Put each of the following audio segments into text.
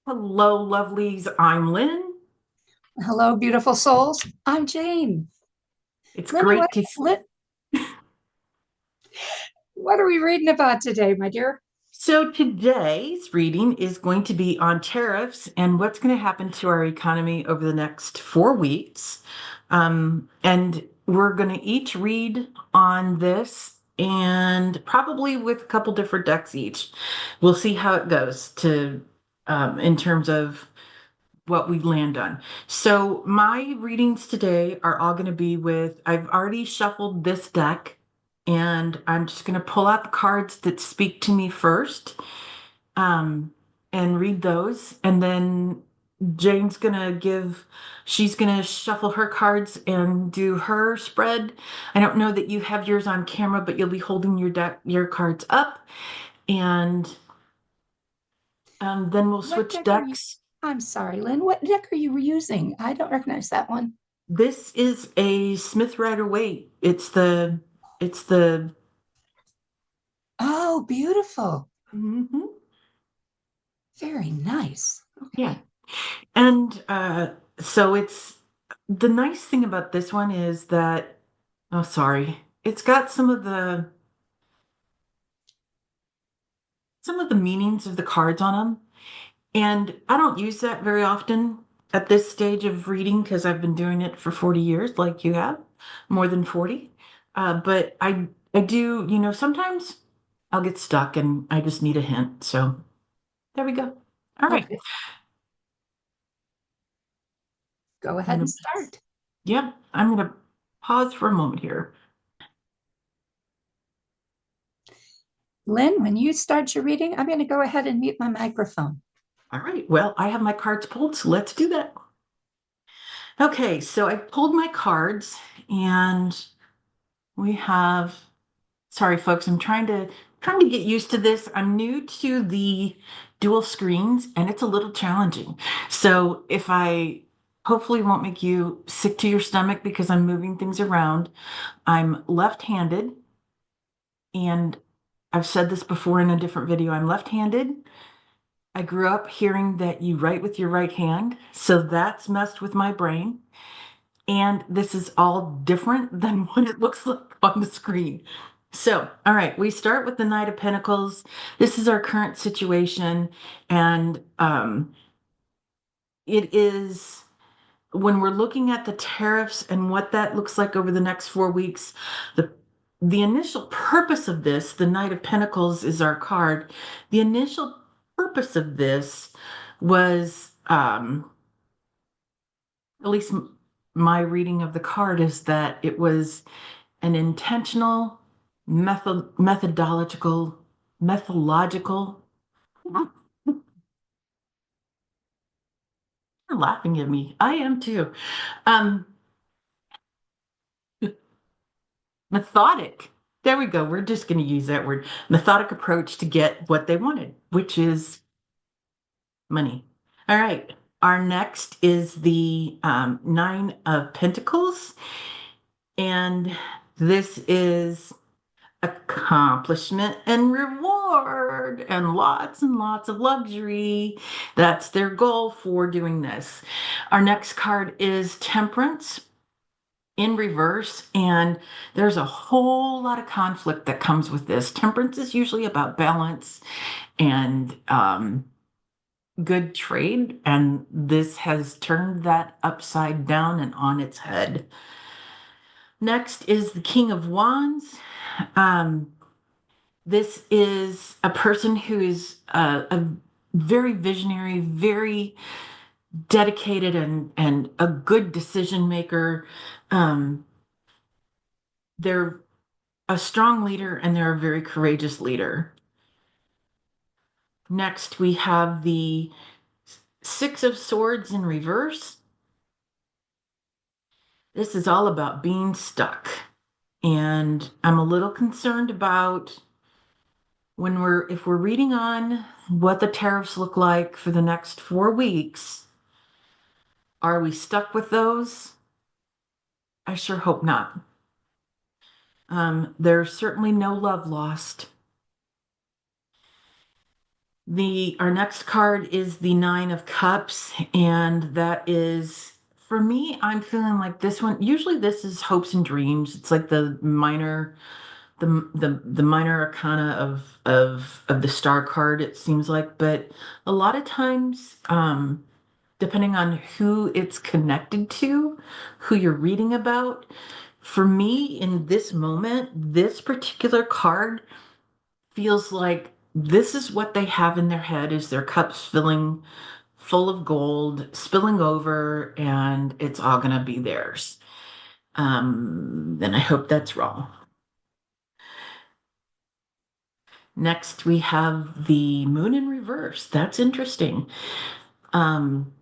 Hello, lovelies. I'm Lynn. Hello, beautiful souls. I'm Jane. It's Lenny, great to. what are we reading about today, my dear? So, today's reading is going to be on tariffs and what's going to happen to our economy over the next 4 weeks. And we're going to each read on this and probably with a couple different decks each. We'll see how it goes in terms of what we land on. So my readings today are all going to be with, I've already shuffled this deck and I'm just going to pull out the cards that speak to me first, um, and read those. And then Jane's going to she's going to shuffle her cards and do her spread. I don't know that you have yours on camera, but you'll be holding your cards up and then we'll What switch deck are you? decks. I'm sorry, Lynn. What deck are you using? I don't recognize that one. This is a Smith Rider-Waite. It's the Oh, beautiful. mhm, Very nice. yeah. Okay. And so it's the nice thing about this one is that, oh sorry, it's got some of the meanings of the cards on them. And I don't use that very often at this stage of reading because I've been doing it for 40 years, like you have, more than 40. But I do, sometimes I'll get stuck and I just need a hint. So there we go. All right. Okay. Go I'm ahead and gonna, start. yeah, I'm gonna pause for a moment here. Lynn, when you start your reading, I'm going to go ahead and mute my microphone. All right. Well, I have my cards pulled, so let's do that. Okay, so I pulled my cards and we have, sorry folks, I'm trying to get used to this. I'm new to the dual screens and it's a little challenging. So if I hopefully won't make you sick to your stomach because I'm moving things around, I'm left-handed, and I've said this before in a different video. I'm left-handed. I grew up hearing that you write with your right hand, so that's messed with my brain. And this is all different than what it looks like on the screen. So, all right, we start with the Knight of Pentacles. This is our current situation, and it is when we're looking at the tariffs and what that looks like over the next 4 weeks. The the initial purpose of this, the Knight of Pentacles is our card. The initial purpose of this was, at least my reading of the card is that it was an intentional methodological. You're laughing at me. I am too. Um, Methodic. There we go. We're just going to use that word. Methodic approach to get what they wanted, which is money. All right. Our next is the Nine of Pentacles. And this is accomplishment and reward and lots of luxury. That's their goal for doing this. Our next card is Temperance in reverse, and there's a whole lot of conflict that comes with this. Temperance is usually about balance and good trade, and this has turned that upside down and on its head. Next is the King of Wands. Um, this is a person who is a very visionary, very dedicated, and a good decision maker. Um, they're a strong leader and they're a very courageous leader. Next, we have the Six of Swords in reverse. This is all about being stuck. And I'm a little concerned about if we're reading on what the tariffs look like for the next 4 weeks, are we stuck with those? I sure hope not. There's certainly no love lost. The our next card is the Nine of Cups, and that is for me, I'm feeling like this one. Usually this is hopes and dreams. It's like the minor arcana of the star card, it seems like, but a lot of times, depending on who it's connected to, who you're reading about, for me in this moment, this particular card feels like this is what they have in their head is their cups filling full of gold, spilling over, and it's all gonna be theirs. And I hope that's wrong. Next, we have the moon in reverse. That's interesting. Um,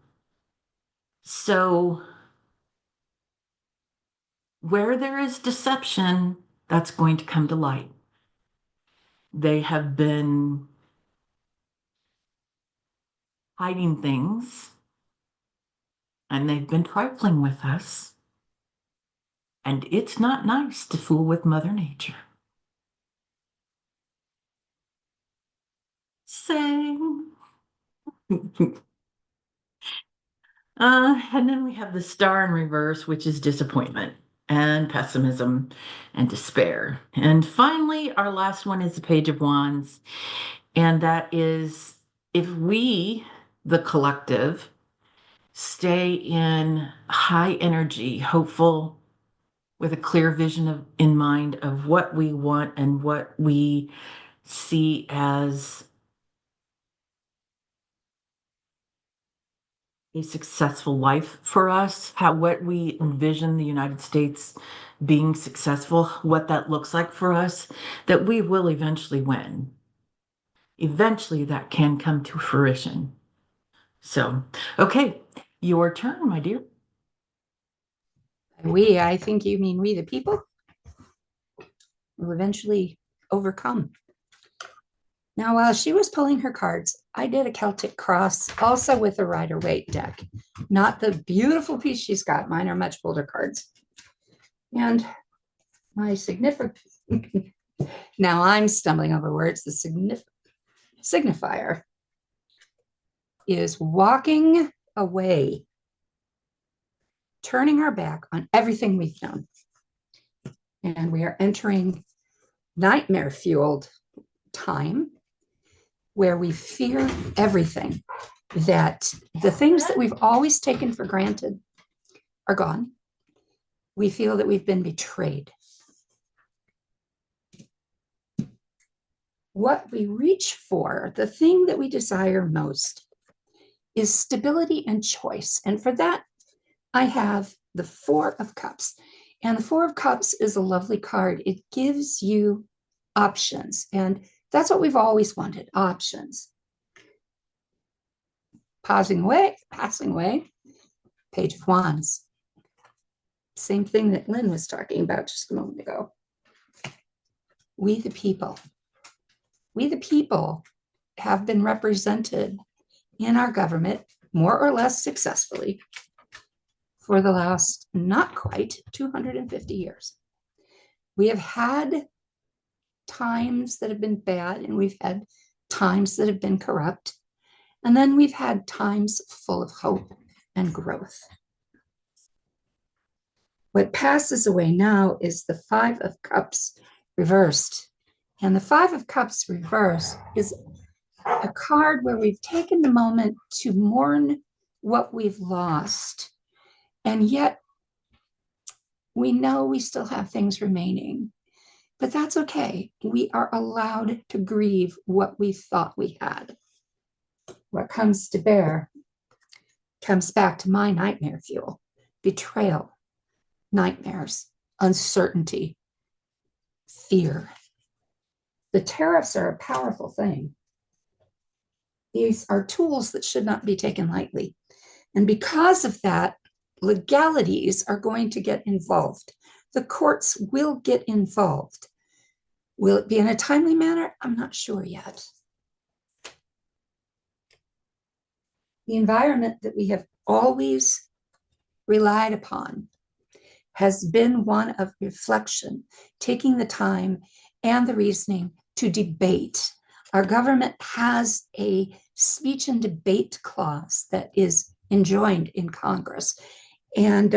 so where there is deception, that's going to come to light. They have been hiding things and they've been trifling with us. And it's not nice to fool with Mother Nature. Same. And then we have the star in reverse, which is disappointment and pessimism and despair. And finally, our last one is the Page of Wands. And that is if we, the collective, stay in high energy, hopeful, with a clear vision in mind of what we want and what we see as a successful life for us, how what we envision the United States being successful, what that looks like for us, that we will eventually win. Eventually that can come to fruition. So, okay, your turn, my dear. We, I think you mean we, the people, will eventually overcome. Now, while she was pulling her cards, I did a Celtic cross also with a Rider Waite deck, not the beautiful piece she's got. Mine are much bolder cards. And my significant, now I'm stumbling over words, the signifier is walking away, turning our back on everything we've known. And we are entering nightmare fueled time where we fear everything, that the things that we've always taken for granted are gone. We feel that we've been betrayed. What we reach for, the thing that we desire most, is stability and choice. And for that, I have the Four of Cups. And the Four of Cups is a lovely card. It gives you options. And that's what we've always wanted, options. Passing away, Page of Wands. Same thing that Lynn was talking about just a moment ago. We the people. We the people have been represented in our government more or less successfully for the last not quite 250 years. We have had times that have been bad, and we've had times that have been corrupt. And then we've had times full of hope and growth. What passes away now is the Five of Cups reversed. And the Five of Cups reversed is a card where we've taken the moment to mourn what we've lost. And yet we know we still have things remaining, but that's okay. We are allowed to grieve what we thought we had. What comes to bear comes back to my nightmare fuel: betrayal, nightmares, uncertainty, fear. The tariffs are a powerful thing. These are tools that should not be taken lightly. And because of that, legalities are going to get involved. The courts will get involved. Will it be in a timely manner? I'm not sure yet. The environment that we have always relied upon has been one of reflection, taking the time and the reasoning to debate Our government has a speech and debate clause that is enjoined in Congress. And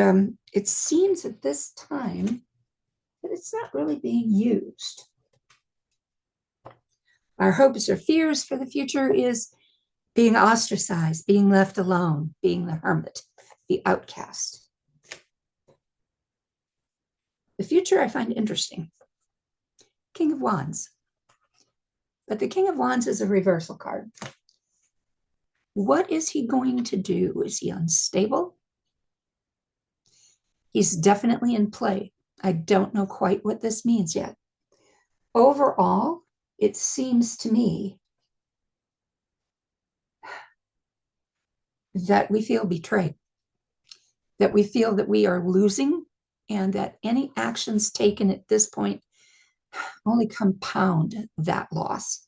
it seems at this time that it's not really being used. Our hopes or fears for the future is being ostracized, being left alone, being the hermit, the outcast. The future I find interesting. King of Wands. But the King of Wands is a reversal card. What is he going to do? Is he unstable? He's definitely in play. I don't know quite what this means yet. Overall, it seems to me that we feel betrayed, that we feel that we are losing, and that any actions taken at this point only compound that loss.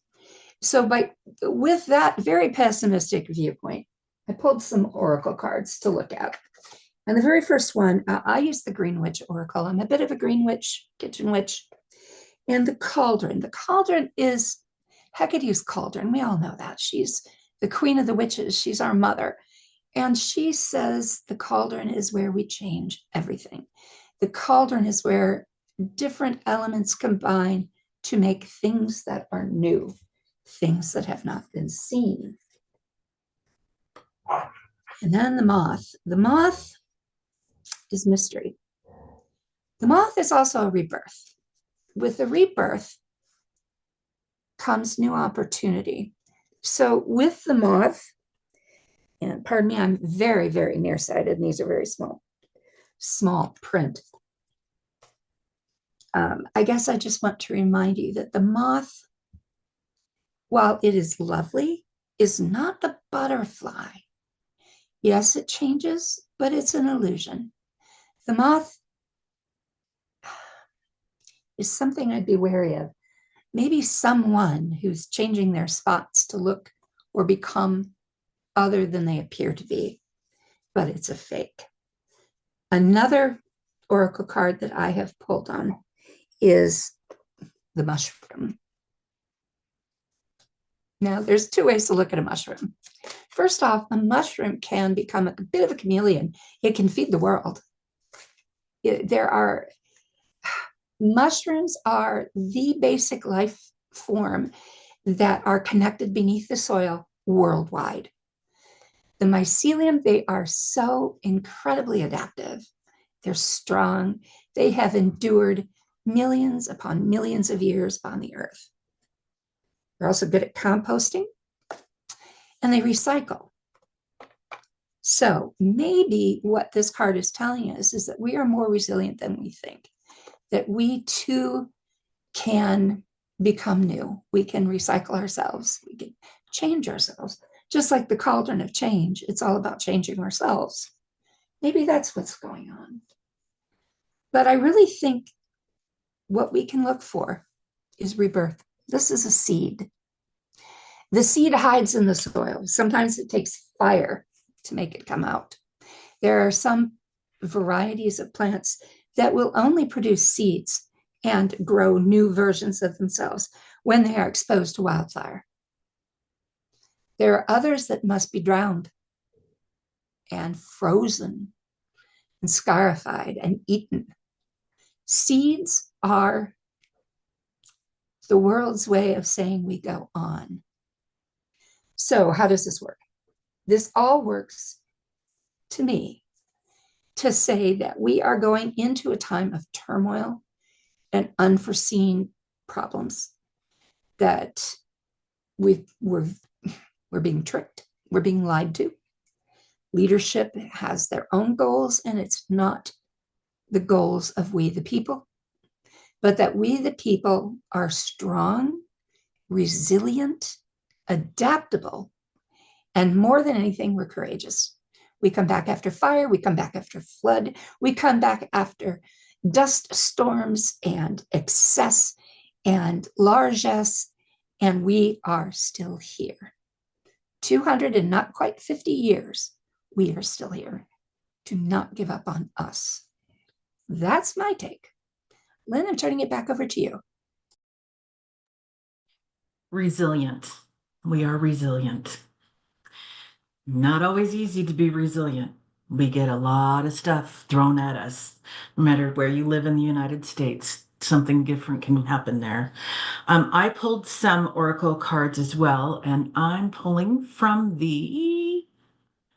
So with that very pessimistic viewpoint, I pulled some oracle cards to look at. And the very first one, I use the Green Witch Oracle. I'm a bit of a Green Witch, Kitchen Witch. And the Cauldron. The Cauldron is Hecate's cauldron. We all know that. She's the queen of the witches. She's our mother. And she says the cauldron is where we change everything. The cauldron is where different elements combine to make things that are new, things that have not been seen. And then the moth. The moth is mystery. The moth is also a rebirth. With the rebirth comes new opportunity. So with the moth, and pardon me, I'm very, very nearsighted, and these are very small print. I guess I just want to remind you that the moth, while it is lovely, is not the butterfly. Yes, it changes, but it's an illusion. The moth is something I'd be wary of. Maybe someone who's changing their spots to look or become other than they appear to be, but it's a fake. Another oracle card that I have pulled on is the mushroom. Now, there's two ways to look at a mushroom. First off, a mushroom can become a bit of a chameleon. It can feed the world. Mushrooms are the basic life form that are connected beneath the soil worldwide. The mycelium, they are so incredibly adaptive. They're strong. They have endured millions upon millions of years on the earth. They're also good at composting, and they recycle. So maybe what this card is telling us is that we are more resilient than we think, that we too can become new. We can recycle ourselves. We can change ourselves. Just like the cauldron of change, it's all about changing ourselves. Maybe that's what's going on. But I really think what we can look for is rebirth. This is a seed. The seed hides in the soil. Sometimes it takes fire to make it come out. There are some varieties of plants that will only produce seeds and grow new versions of themselves when they are exposed to wildfire. There are others that must be drowned and frozen and scarified and eaten. Seeds are the world's way of saying we go on. So how does this work? This all works to me to say that we are going into a time of turmoil and unforeseen problems, that we're being tricked, we're being lied to. Leadership has their own goals, and it's not the goals of we the people, but that we the people are strong, resilient, adaptable, and more than anything, we're courageous. We come back after fire, we come back after flood, we come back after dust storms and excess and largesse, and we are still here. 200 and not quite 50 years, we are still here. Do not give up on us. That's my take. Lynn, I'm turning it back over to you. Resilient. We are resilient. Not always easy to be resilient. We get a lot of stuff thrown at us. No matter where you live in the United States, something different can happen there. I pulled some Oracle cards as well, and I'm pulling from the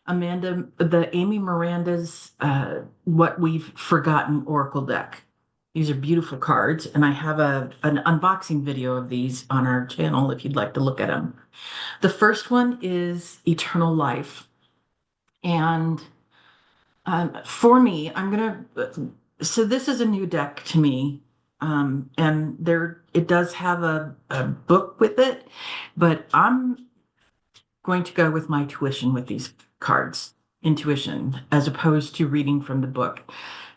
Amy Miranda's What We've Forgotten Oracle deck. These are beautiful cards, and I have an unboxing video of these on our channel if you'd like to look at them. The first one is Eternal Life. And for me, so this is a new deck to me. And it does have a book with it, but I'm going to go with my tuition with these cards, intuition, as opposed to reading from the book,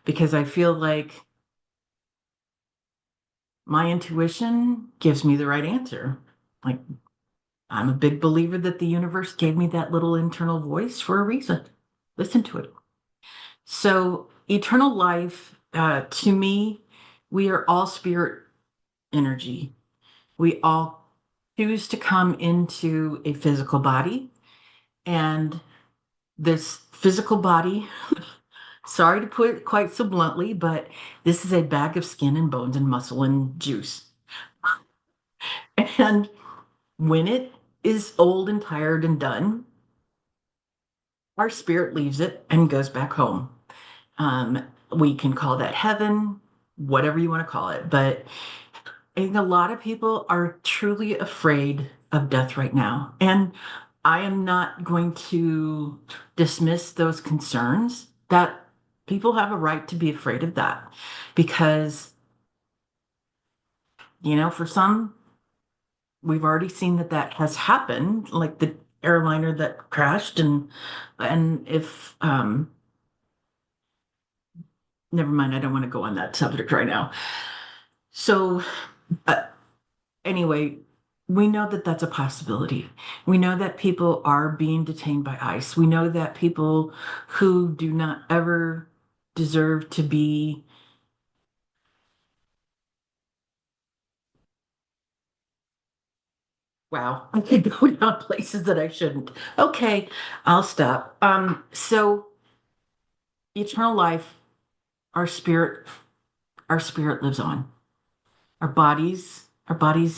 because I feel like my intuition gives me the right answer. Like, I'm a big believer that the universe gave me that little internal voice for a reason. Listen to it. So, eternal life, to me, we are all spirit energy. We all choose to come into a physical body, and this physical body, sorry to put it quite so bluntly, but this is a bag of skin and bones and muscle and juice. And when it is old and tired and done, our spirit leaves it and goes back home. Um, we can call that heaven, whatever you want to call it. But I think a lot of people are truly afraid of death right now. And I am not going to dismiss those concerns that people have a right to be afraid of that because, for some, we've already seen that that has happened, like the airliner that crashed and if never mind, I don't want to go on that subject right now. So, uh, anyway, we know that that's a possibility. We know that people are being detained by ICE. We know that people who do not ever deserve to be, wow, I could go down places that I shouldn't. Okay, I'll stop. So eternal life, our spirit, our spirit lives on. Our bodies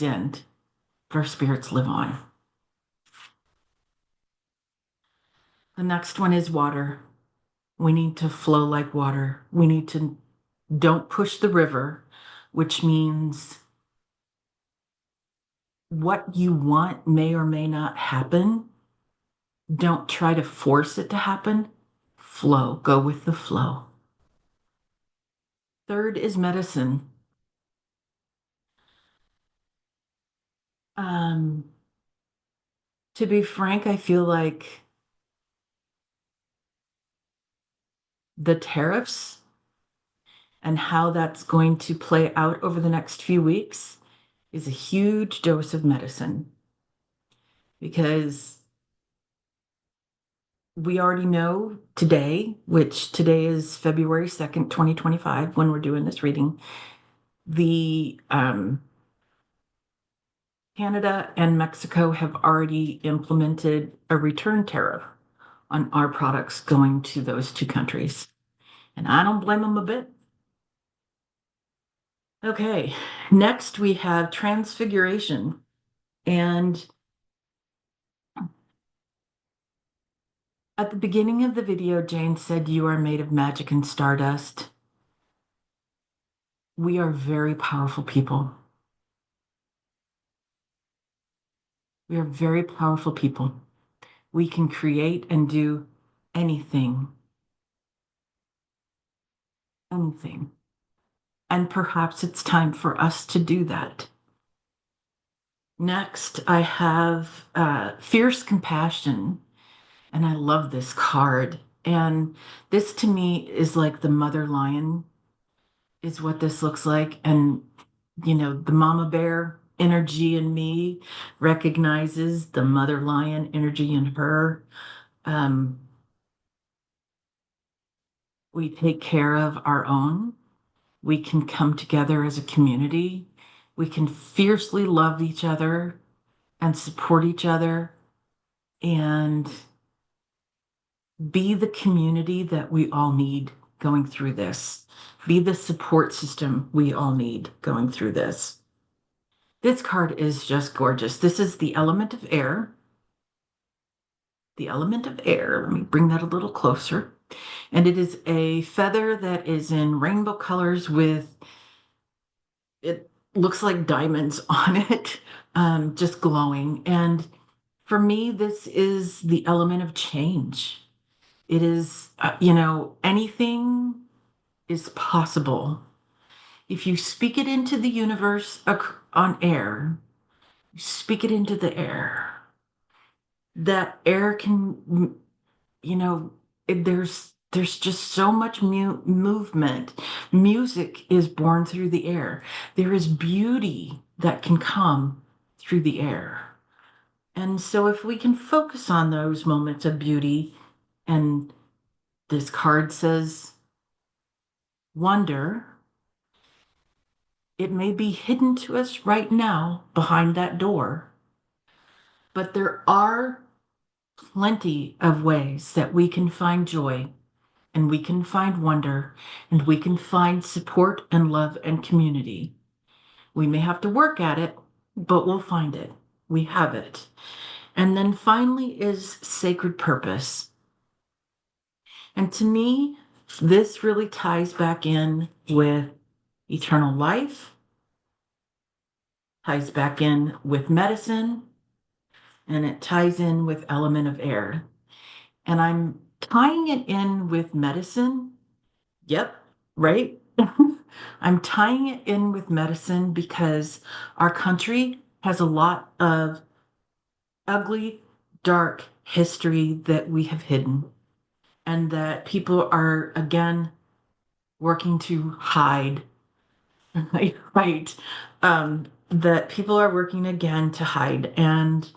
end, but our spirits live on. The next one is water. We need to flow like water. We need to don't push the river, which means what you want may or may not happen. Don't try to force it to happen. Flow, go with the flow. Third is medicine. Um, to be frank, I feel like the tariffs and how that's going to play out over the next few weeks is a huge dose of medicine because we already know today, which today is February 2nd, 2025, when we're doing this reading, the Canada and Mexico have already implemented a return tariff on our products going to those two countries. And I don't blame them a bit. Okay, next we have transfiguration. And at the beginning of the video, Jane said, "You are made of magic and stardust." We are very powerful people. We are very powerful people. We can create and do anything, anything. And perhaps it's time for us to do that. Next, I have Fierce Compassion, and I love this card. And this to me is like the mother lion, is what this looks like. And, the mama bear energy in me recognizes the mother lion energy in her. Um, we take care of our own. We can come together as a community. We can fiercely love each other. and support each other and be the community that we all need going through this. Be the support system we all need going through this. This card is just gorgeous. This is the element of air. The element of air. Let me bring that a little closer. And it is a feather that is in rainbow colors with, it looks like diamonds on it, just glowing. And for me, this is the element of change. It is, anything is possible. If you speak it into the universe on air, you speak it into the air. That air can, you know, there's just so much movement. Music is born through the air. There is beauty that can come through the air. And so if we can focus on those moments of beauty, and this card says wonder, it may be hidden to us right now behind that door, but there are plenty of ways that we can find joy and we can find wonder and we can find support and love and community. We may have to work at it, but we'll find it. We have it. And then finally is sacred purpose. And to me, this really ties back in with eternal life, ties back in with medicine, and it ties in with element of air. And I'm tying it in with medicine. Yep, right? I'm tying it in with medicine because our country has a lot of ugly, dark history that we have hidden, and that people are again working to hide. Right. That people are working again to hide, and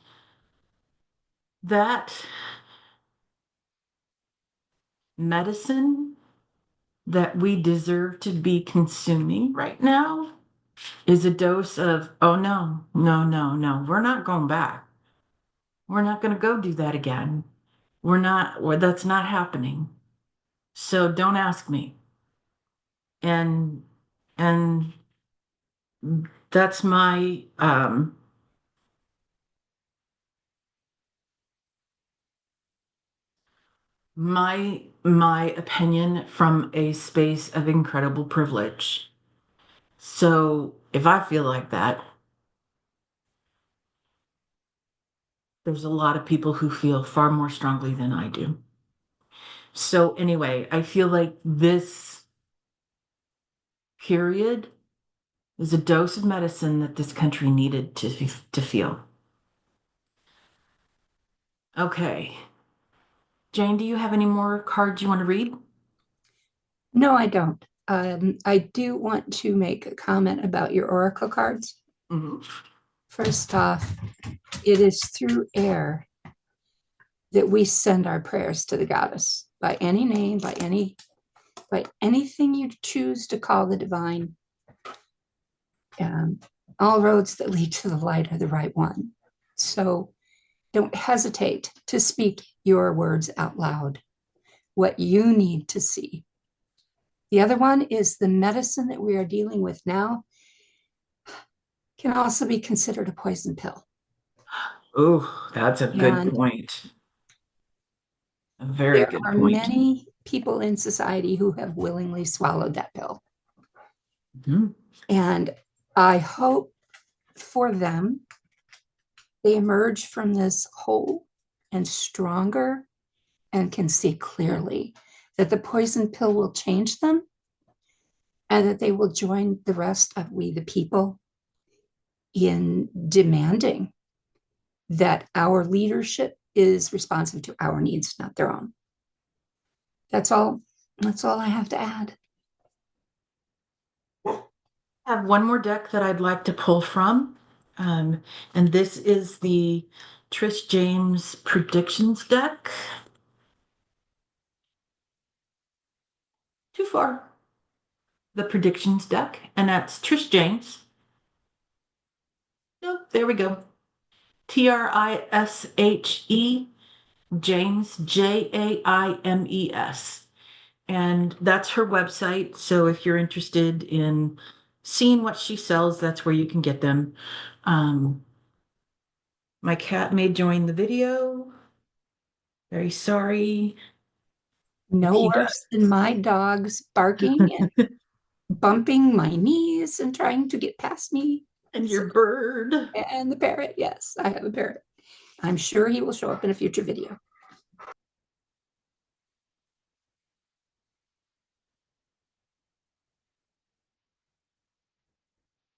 that medicine that we deserve to be consuming right now is a dose of, oh no, no, no, no, we're not going back. We're not going to go do that again. That's not happening. So don't ask me. And, and that's my opinion from a space of incredible privilege. So if I feel like that, there's a lot of people who feel far more strongly than I do. So anyway, I feel like this period is a dose of medicine that this country needed to feel. Okay. Jane, do you have any more cards you want to read? No, I don't. I do want to make a comment about your oracle cards. Mhm. First off, it is through air that we send our prayers to the goddess by any name, by anything you choose to call the divine. Um, all roads that lead to the light are the right one. So don't hesitate to speak your words out loud, what you need to see. The other one is the medicine that we are dealing with now can also be considered a poison pill. Oh, that's a good And point. A very there good are point. many people in society who have willingly swallowed that pill. Mhm. And I hope for them, they emerge from this whole and stronger and can see clearly that the poison pill will change them and that they will join the rest of we, the people, in demanding that our leadership is responsive to our needs, not their own. That's all. That's all I have to add. I have one more deck that I'd like to pull from. Um, and this is the Trish James Predictions deck. Too far. The Predictions deck, and that's Trish James. Oh, there we go. Trishe, James, Jaimes. And that's her website. So if you're interested in seeing what she sells, that's where you can get them. Um, my cat may join the video. Very sorry if No he worse than my dogs barking and does. bumping my knees and trying to get past me. And So, your bird. and the parrot, yes, I have a parrot. I'm sure he will show up in a future video.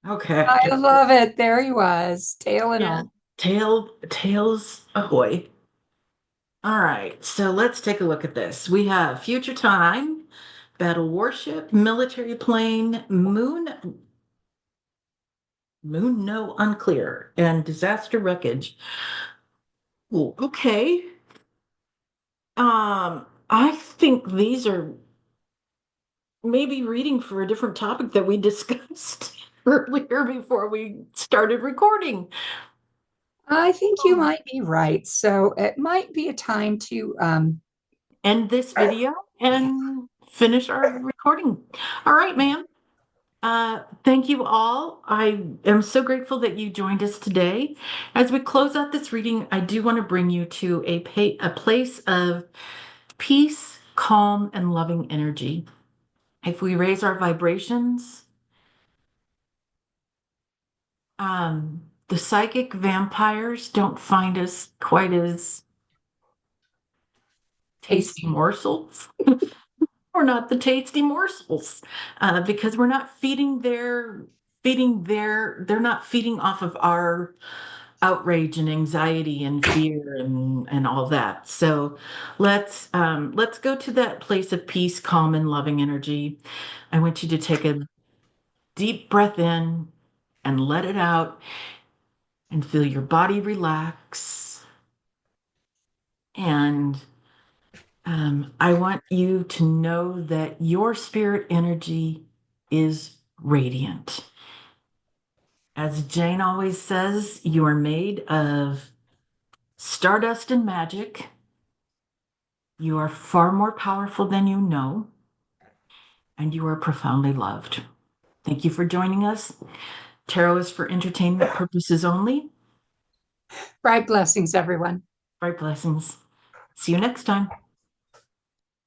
Okay. I love it. There he was, tail and Yeah. all. Tails ahoy. All right. So let's take a look at this. We have future time, battle warship, military plane, moon no unclear, and disaster wreckage. Ooh, okay. I think these are maybe reading for a different topic that we discussed earlier before we started recording. I think you might be right. So it might be a time to End this video and finish our recording. All right, ma'am. Thank you all. I am so grateful that you joined us today. As we close out this reading, I do want to bring you to a place of peace, calm, and loving energy. If we raise our vibrations, the psychic vampires don't find us quite as tasty taste. morsels. We're not the tasty morsels because we're not they're not feeding off of our outrage and anxiety and fear and all that. So let's go to that place of peace, calm, and loving energy. I want you to take a deep breath in and let it out and feel your body relax. And I want you to know that your spirit energy is radiant. As Jane always says, you are made of stardust and magic. You are far more powerful than you know, and you are profoundly loved. Thank you for joining us. Tarot is for entertainment purposes only. Bright blessings, everyone. Bright blessings. See you next time.